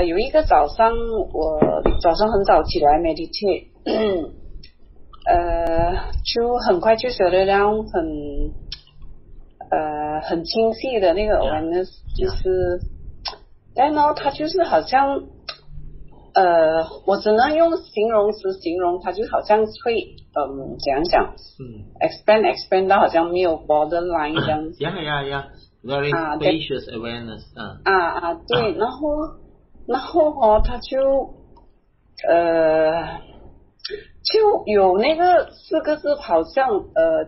有一个早上，我早上很早起来 meditate， 就很快就学得了很清晰的那个 awareness， 就是但呢它就是好像我只能用形容词形容，它就好像会怎样讲expand 到好像没有 borderline 这样子。Very spacious awareness。对，然后它就有那个4个字，好像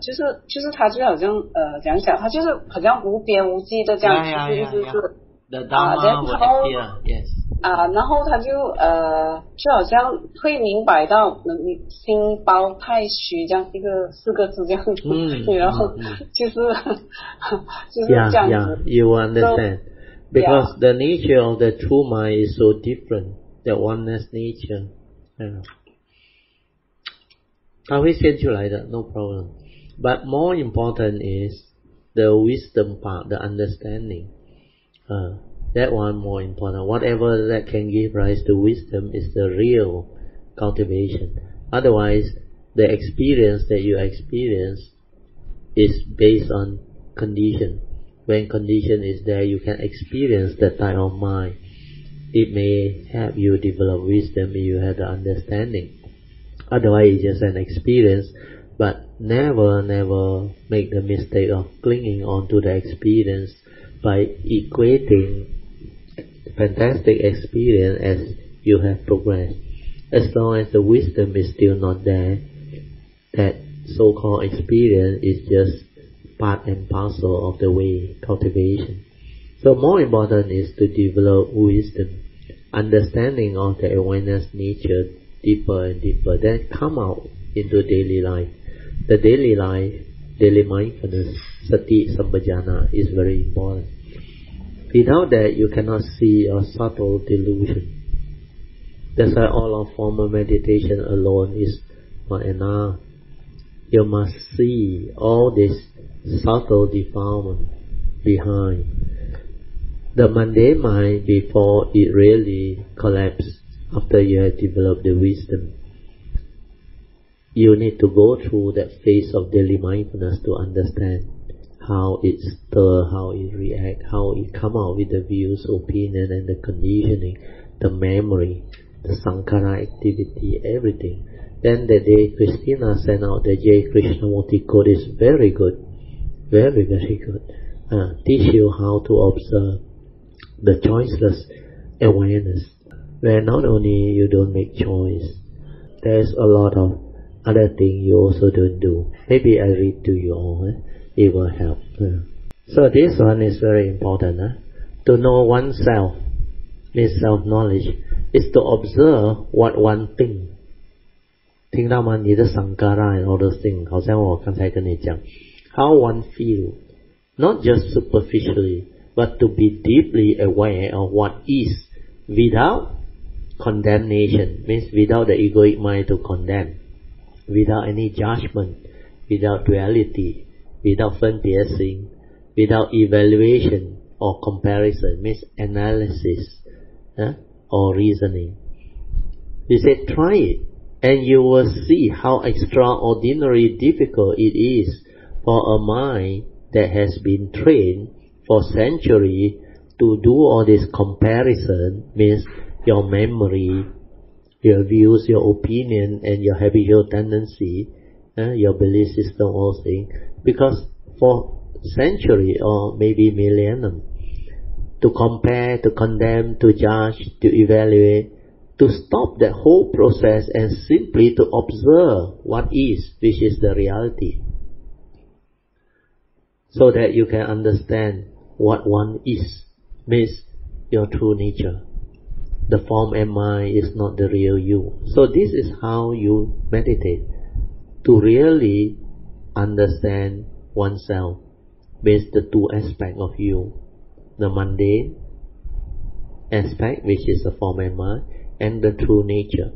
就是它就好像怎样讲，它就是好像无边无际的这样子，就是The Dharma will appear, yes。然后他就好像会明白到你心包太虚这样一个4个字这样子，然后就是这样子。You understand because the nature of the true mind is so different. The oneness nature. 它会现出来的 no problem. But more important is the wisdom part, the understanding. That one more important. Whatever that can give rise to wisdom is the real cultivation. Otherwise, the experience that you experience is based on condition. When condition is there, you can experience that type of mind. It may help you develop wisdom if you have the understanding. Otherwise, it's just an experience. But never make the mistake of clinging on to the experience by equating fantastic experience as you have progressed. As long as the wisdom is still not there, that so-called experience is just part and parcel of the way cultivation. So more important is to develop wisdom, understanding of the awareness nature deeper and deeper, then come out into daily life. The daily life, daily mindfulness, sati sampajana is very important. Without that, you cannot see a subtle delusion. That's why all of formal meditation alone is not enough. You must see all this subtle defilement behind. The mundane mind, before it really collapses, after you have developed the wisdom, you need to go through that phase of daily mindfulness to understand how it stirs, how it reacts, how it comes out with the views, opinion, and the conditioning, the memory, the sankhara activity, everything. Then the day Christina sent out the J. Krishnamurti code is very good, very good. Teach you how to observe the choiceless awareness, where not only you don't make choice, there's a lot of other things you also don't do. Maybe I read to you all. It will help. So this one is very important. To know oneself, means self-knowledge, is to observe what one thinks. 听到吗？你的 sankhara and all those things, 好像我刚才跟你讲 how one feel, not just superficially, but to be deeply aware of what is without condemnation, means without the egoic mind to condemn, without any judgment, without duality, without 分别心, without evaluation or comparison, means analysis or reasoning. You say try it, and you will see how extraordinarily difficult it is for a mind that has been trained for centuries to do all this comparison, means your memory, your views, your opinion, and your habitual tendency, your belief system, all things. Because for century or maybe millennium, to compare, to condemn, to judge, to evaluate, to stop that whole process and simply to observe what is, which is the reality, so that you can understand what one is, means your true nature. The form and mind is not the real you. So this is how you meditate, to really understand oneself, means the two aspects of you, the mundane aspect, which is the form and mind, and the true nature.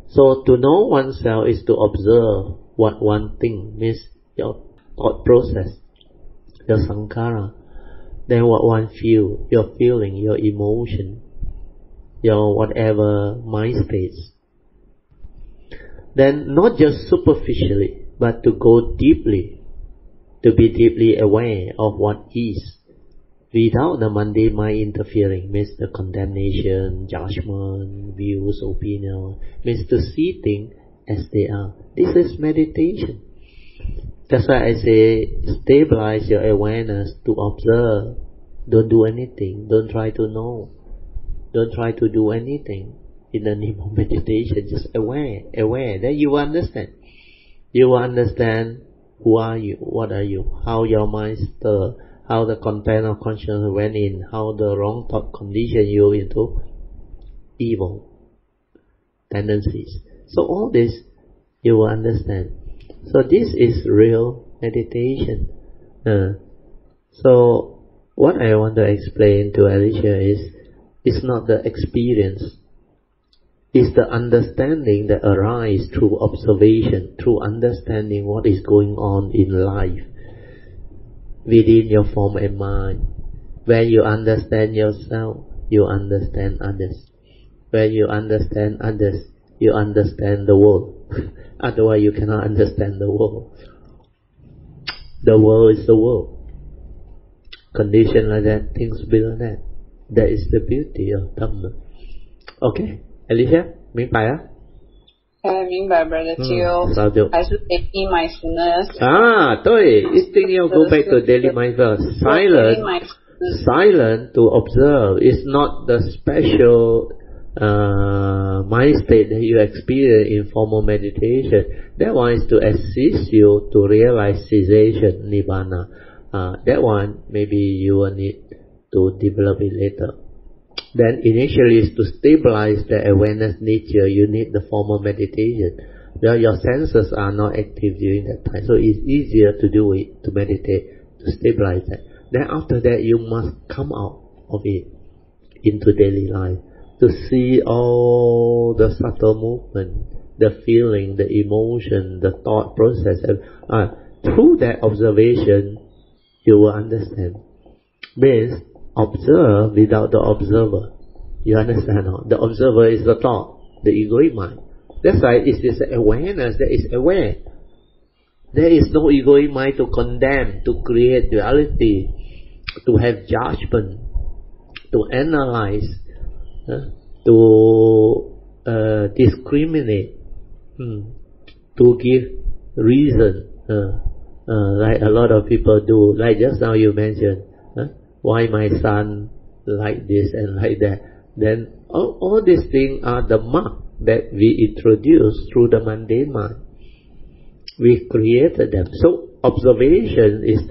So to know oneself is to observe what one thinks, means your thought process, your sankhara, then what one feels, your feeling, your emotion, your whatever mind states. Then not just superficially, but to go deeply, to be deeply aware of what is, without the mundane mind interfering, means the condemnation, judgment, views, opinion, means to see things as they are. This is meditation. That's why I say stabilize your awareness to observe. Don't do anything. Don't try to know. Don't try to do anything. In the name of meditation, just aware. Then you will understand. You will understand who are you, what are you, how your mind stir, how the content of consciousness went in, how the wrong thought condition you into evil tendencies. So all this you will understand. So this is real meditation. So what I want to explain to Alicia is, it's not the experience. Is the understanding that arises through observation, through understanding what is going on in life within your form and mind. When you understand yourself, you understand others. When you understand others, you understand the world. Otherwise you cannot understand the world. The world is the world. Condition like that, things be like that. That is the beauty of Dhamma. Okay? Alicia, 明白啊？明白 ，Brother Teo，还是 daily mindfulness。对，一定要 go back to daily mindfulness. Silent to observe is not the special mind state that you experience in formal meditation. That one is to assist you to realize cessation, nibbana. That one maybe you will need to develop it later. Then initially is to stabilize the awareness nature, you need the formal meditation. Well, your senses are not active during that time, so it's easier to do it, to meditate, to stabilize that. Then after that, you must come out of it into daily life, to see all the subtle movement, the feeling, the emotion, the thought process. Through that observation, you will understand. Means, observe without the observer. You understand? No? The observer is the thought, the egoic mind. That's why it is awareness that is aware. There is no egoic mind to condemn, to create duality, to have judgment, to analyze, to discriminate, to give reason, like a lot of people do. Like just now you mentioned, why my son like this and like that. Then all these things are the mark that we introduce through the mundane mind. We created them. So observation is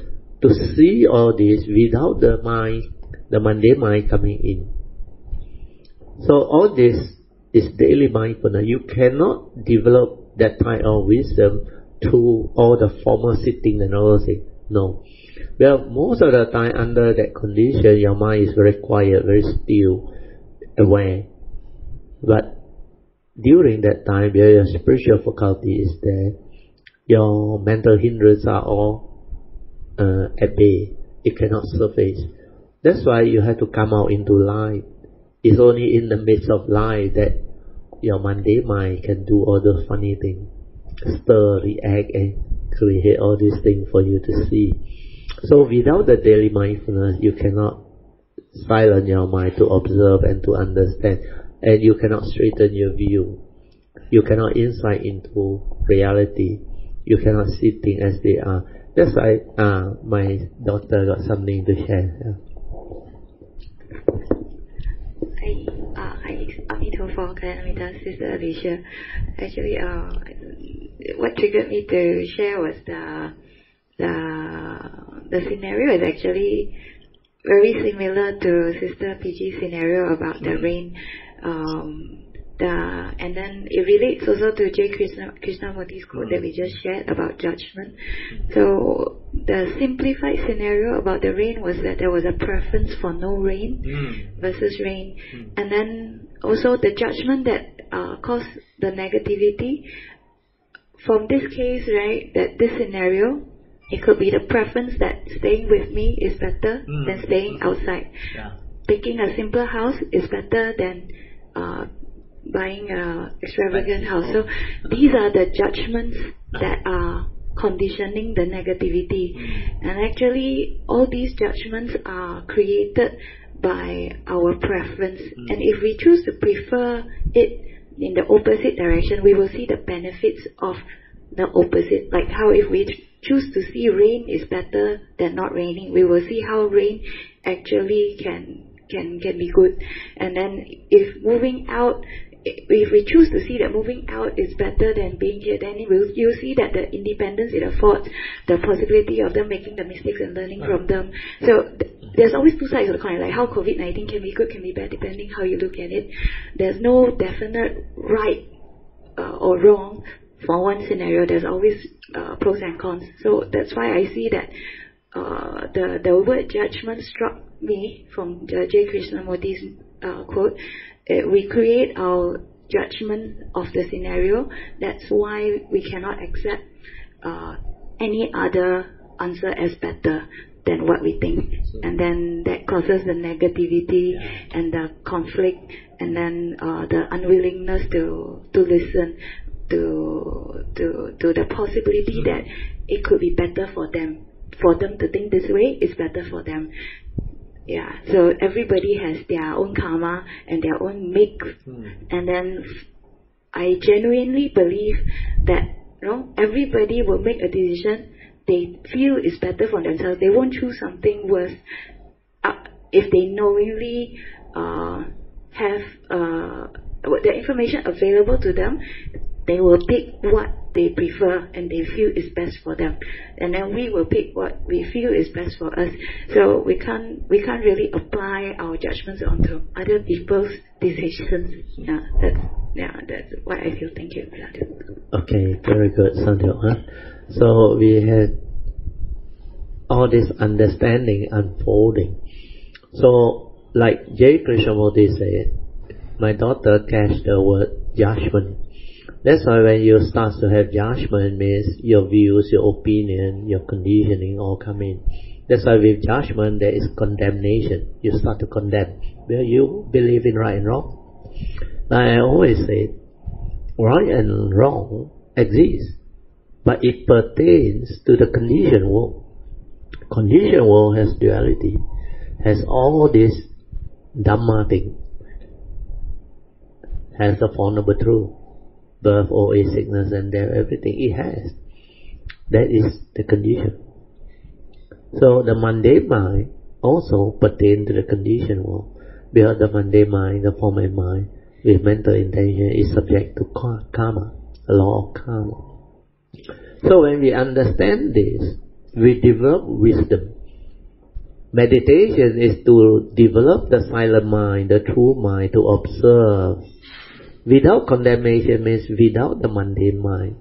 to see all this without the mind, the mundane mind coming in. So all this is daily mindfulness. You cannot develop that type of wisdom through all the formal sitting and all those things. No. Well, most of the time under that condition, your mind is very quiet, very still, aware. But during that time, where your spiritual faculty is there, your mental hindrances are all at bay. It cannot surface. That's why you have to come out into light. It's only in the midst of light that your mundane mind can do all those funny things, stir, react, and create all these things for you to see. So without the daily mindfulness, you cannot silence your mind to observe and to understand, and you cannot straighten your view. You cannot insight into reality. You cannot see things as they are. That's why my daughter got something to share. Yeah. Hi, Amitofo, Kayanamita, Sister Alicia. Actually, what triggered me to share was the scenario is actually very similar to Sister PG's scenario about the rain. And then it relates also to J. Krishnamurti's quote that we just shared about judgment. So the simplified scenario about the rain was that there was a preference for no rain versus rain. And then also the judgment that caused the negativity. From this case, right, that this scenario, it could be the preference that staying with me is better than staying outside. Yeah. Picking a simpler house is better than buying a extravagant house. So these are the judgments that are conditioning the negativity. And actually, all these judgments are created by our preference. And if we choose to prefer it in the opposite direction, we will see the benefits of the opposite. Like how if we choose to see rain is better than not raining, we will see how rain actually can be good. And then if moving out, if we choose to see that moving out is better than being here, then you'll see that the independence it affords, the possibility of them making the mistakes and learning from them. So there's always two sides of the coin, like how COVID-19 can be good, can be bad, depending how you look at it. There's no definite right or wrong for one scenario. There's always pros and cons. So that's why I see that the word judgment struck me from J. Krishnamurti's quote. We create our judgment of the scenario. That's why we cannot accept any other answer as better than what we think. And then that causes the negativity and the conflict, and then the unwillingness to listen to the possibility that it could be better for them. For them to think this way is better for them. Yeah, so everybody has their own karma and their own mix. And then I genuinely believe that everybody will make a decision they feel is better for themselves. They won't choose something worse if they knowingly have the information available to them. They will pick what they prefer and they feel is best for them, and then we will pick what we feel is best for us. So we can't really apply our judgments onto other people's decisions. That's what I feel. Thank you. Okay, very good, Santyo. So we had all this understanding unfolding. So like J. Krishnamurti said, my daughter catched the word judgment. That's why when you start to have judgment, means your views, your opinion, your conditioning all come in. That's why with judgment there is condemnation. You start to condemn. Well, you believe in right and wrong. I always say, right and wrong exist, but it pertains to the conditioned world. Conditioned world has duality, has all this Dhamma thing, has the Four Noble Truths. Birth, old age, sickness, and death, everything it has. That is the condition. So the mundane mind also pertains to the conditioned world, because the mundane mind, the formal mind, with mental intention is subject to karma, the law of karma. So when we understand this, we develop wisdom. Meditation is to develop the silent mind, the true mind, to observe. Without condemnation means without the mundane mind,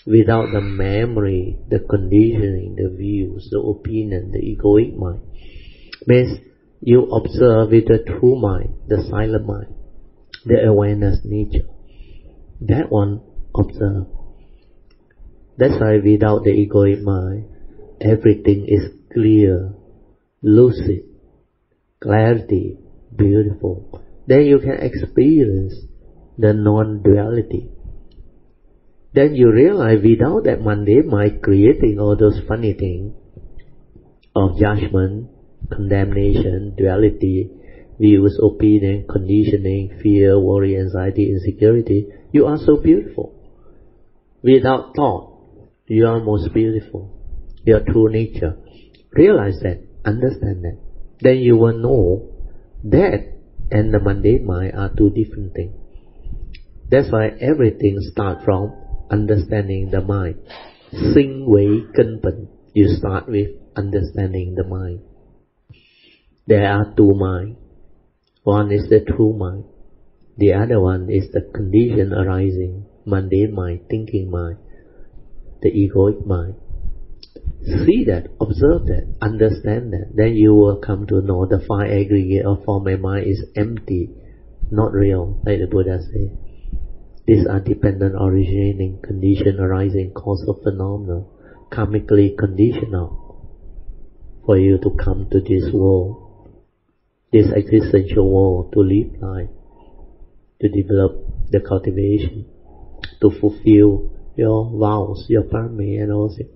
without the memory, the conditioning, the views, the opinion, the egoic mind. Means you observe with the true mind, the silent mind, the awareness nature. That one observe. That's why without the egoic mind, everything is clear, lucid, clarity, beautiful. Then you can experience the non-duality. Then you realize without that mundane mind creating all those funny things of judgment, condemnation, duality, views, opinion, conditioning, fear, worry, anxiety, insecurity, you are so beautiful. Without thought, you are most beautiful. Your true nature. Realize that, understand that. Then you will know that and the mundane mind are two different things. That's why everything starts from understanding the mind. Sinh Wei根本. You start with understanding the mind. There are two minds. One is the true mind. The other one is the condition arising, mundane mind, thinking mind, the egoic mind. See that, observe that, understand that. Then you will come to know the five aggregate of formal mind is empty, not real, like the Buddha said. These are dependent, originating, condition arising, causal phenomena, karmically conditional for you to come to this world, this existential world, to live life. to develop the cultivation, to fulfill your vows, your parami and all this.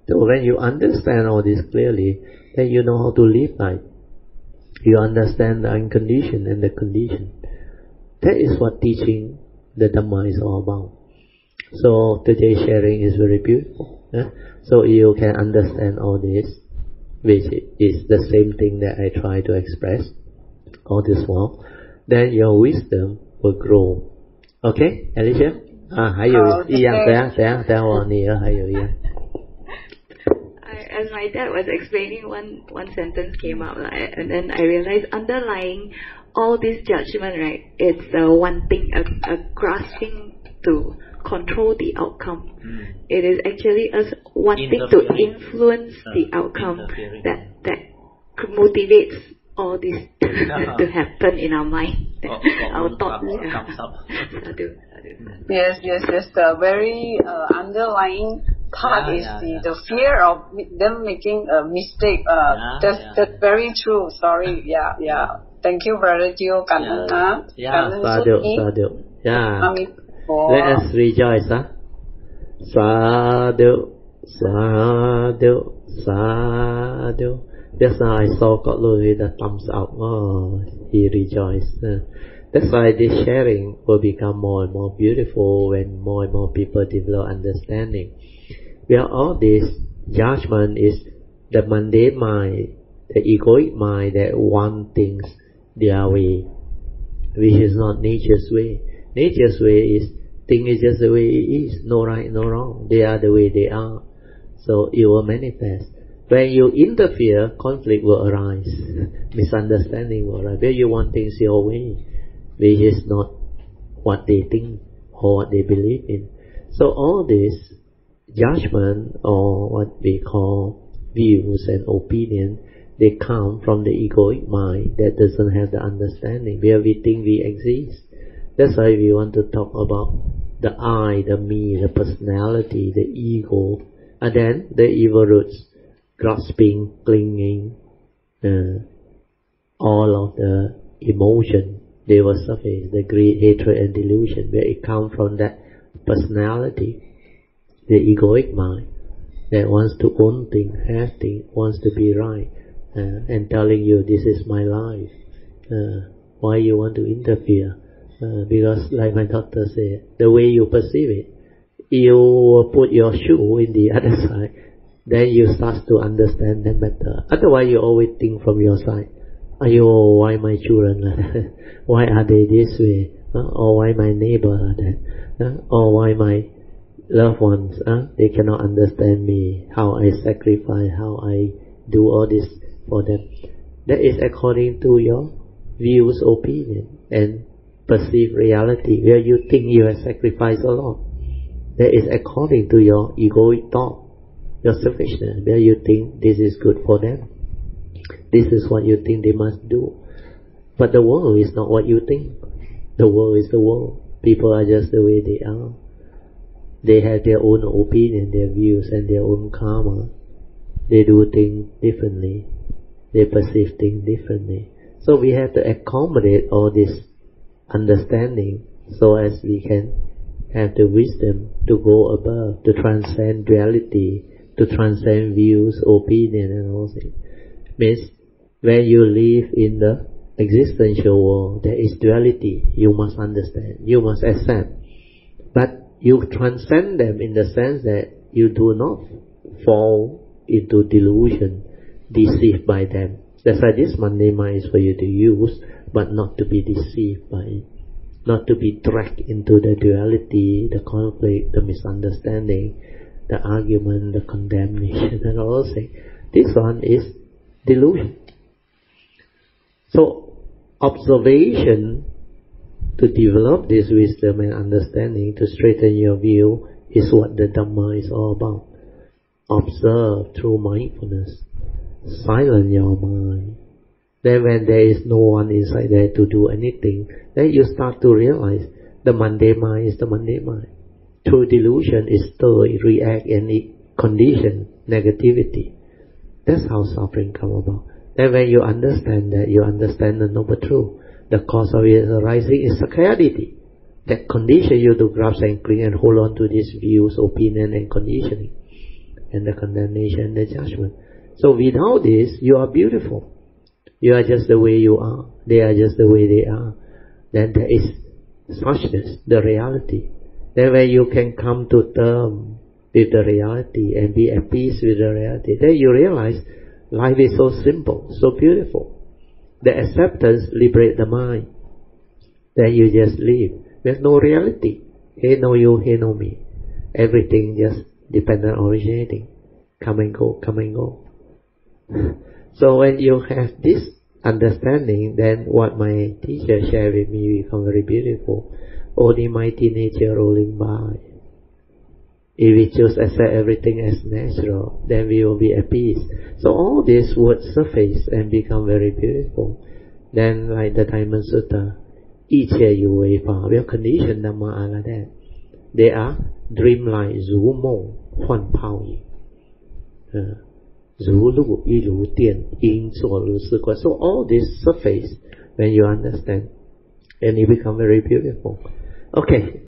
So when you understand all this clearly, then you know how to live life. You understand the unconditioned and the conditioned. That is what teaching the Dhamma is all about. So today's sharing is very beautiful. So you can understand all this, which is the same thing that I try to express all this while. Then your wisdom will grow. Okay, Alicia? 还有一样，等下我女儿还有一样。As my dad was explaining, one sentence came out, and then I realized underlying all this judgment, right, it's wanting, a grasping to control the outcome. It is actually us wanting to influence the outcome that motivates all this to happen in our mind, our thoughts. Yes. The very underlying part is the fear of them making a mistake. That's very true. Sorry. Yeah. Thank you, Brother Teo. Sadhu. Yeah. Let us rejoice, huh? Sadhu. Just now I saw Kok Lui with a thumbs up. Oh, he rejoiced. That's why this sharing will become more and more beautiful when more and more people develop understanding. Where all this judgment is the mundane mind, the egoic mind that want things their way, which is not nature's way. Nature's way is things is just the way it is, no right, no wrong. They are the way they are. So it will manifest. When you interfere, conflict will arise, misunderstanding will arise. Where you want things your way, which is not what they think or what they believe in. So all this judgment, or what we call views and opinion, they come from the egoic mind that doesn't have the understanding, where we think we exist. That's why we want to talk about the I, the me, the personality, the ego, and then the evil roots, grasping, clinging, all of the emotion, they will surface, the greed, hatred and delusion, where it comes from that personality, the egoic mind that wants to own things, have things, wants to be right, and telling you this is my life. Why you want to interfere? Because like my doctor said, the way you perceive it, you put your shoe in the other side, then you start to understand them better. Otherwise you always think from your side, why my children like that? Why are they this way? Or why my neighbor like that? Or why my loved ones, they cannot understand me, how I sacrifice, how I do all this for them. That is according to your views, opinion, and perceived reality, where you think you have sacrificed a lot. That is according to your egoic thought, your selfishness, where you think this is good for them. This is what you think they must do. But the world is not what you think. The world is the world. People are just the way they are. They have their own opinion, their views, and their own karma. They do things differently. They perceive things differently. So we have to accommodate all this understanding so as we can have the wisdom to go above, to transcend duality, to transcend views, opinion and all things. Means when you live in the existential world, there is duality. You must understand, you must accept. But you transcend them in the sense that you do not fall into delusion, deceived by them. That's why this mundane mind is for you to use, but not to be deceived by it. Not to be dragged into the duality, the conflict, the misunderstanding, the argument, the condemnation and all those things. This one is delusion. So observation to develop this wisdom and understanding, to straighten your view, is what the Dhamma is all about. Observe through mindfulness. Silence your mind. Then when there is no one inside there to do anything, then you start to realize the mundane mind is the mundane mind. Through delusion, it still react and it condition negativity. That's how suffering come about. Then when you understand that, you understand the noble truth. the cause of its arising is sakkayaditthi, that condition you to grasp and cling and hold on to these views, opinion and conditioning, and the condemnation and the judgment. So without this, you are beautiful. You are just the way you are. They are just the way they are. Then there is suchness, the reality. Then when you can come to terms with the reality and be at peace with the reality, then you realize life is so simple, so beautiful. The acceptance liberates the mind. Then you just live. There's no reality. Hey no you, hey no me. Everything just dependent originating. Come and go, come and go. So when you have this understanding, then what my teacher shared with me become very beautiful. Only mighty nature rolling by. If we just accept everything as natural, then we will be at peace. So all these would surface and become very beautiful. Then like the Diamond Sutta, 一切有为法 well conditioned Dhamma are like that. They are dreamlike 如梦幻泡影。如露亦如电，应作如是观。So all this surface when you understand, and it become very beautiful. Okay.